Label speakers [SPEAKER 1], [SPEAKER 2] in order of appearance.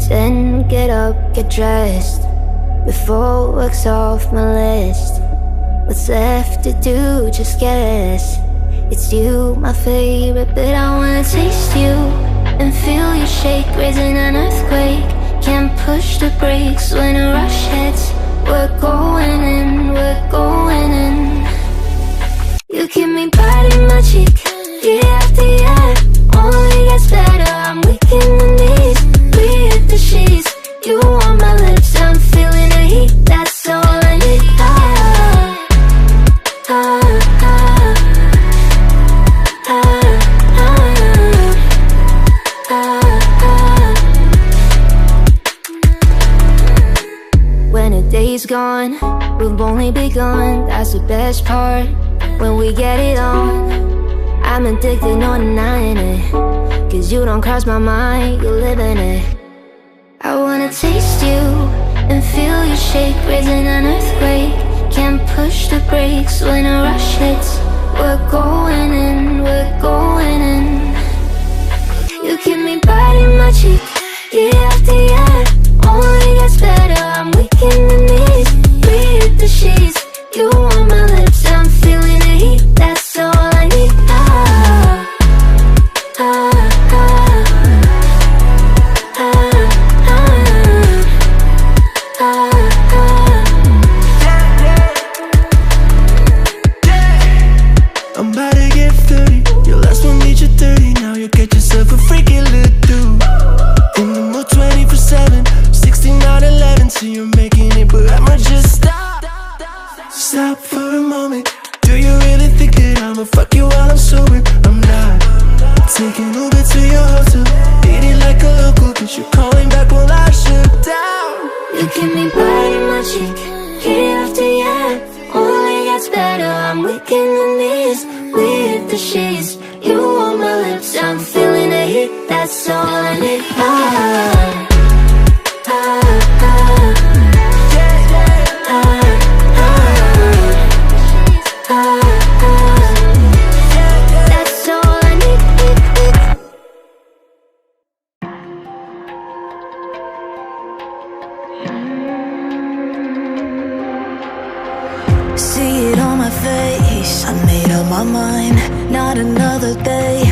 [SPEAKER 1] Then get up, get dressed, before work's off my list. What's left to do, just guess. It's you, my favorite, but I wanna taste you and feel you shake, raising an earthquake. Can't push the brakes when a rush hits. We're going in, we're going in. You keep me biting my cheek, year after year. Only gets better, I'm weak in the knees. We hit the sheets, you on my lips, I'm feeling the heat. That's all I need. When a day's gone, we've only begun. That's the best part, when we get it on. I'm addicted, no denying it, 'cause you don't cross my mind, you live in it. I wanna taste you and feel you shake, raising an earthquake. Can't push the brakes when a rush hits. We're going in, we're going in. You keep me biting my cheek, year after year. Only gets better, I'm weak in the knees. We hit the sheets, you on my lips, I'm feeling the heat. That's all I need.
[SPEAKER 2] I'm about to get 30. Your last one made you 30. Now you get yourself a freaky little dude. In the mood 24/7, 16 out 11. So you're making it, but I'ma just stop. Stop for a moment. Do you really think that I'ma fuck you while I'm sober? I'm not. Taking Uber to your hotel, eating like a local, but you're calling back while I shut down.
[SPEAKER 1] You keep me biting my cheek, year after year. Only gets better, I'm weak in the knees. We hit the sheets, you on my lips, I'm feeling the heat. That's all I need. That's all I need.
[SPEAKER 3] See it on my face, I made up my mind. Not another day,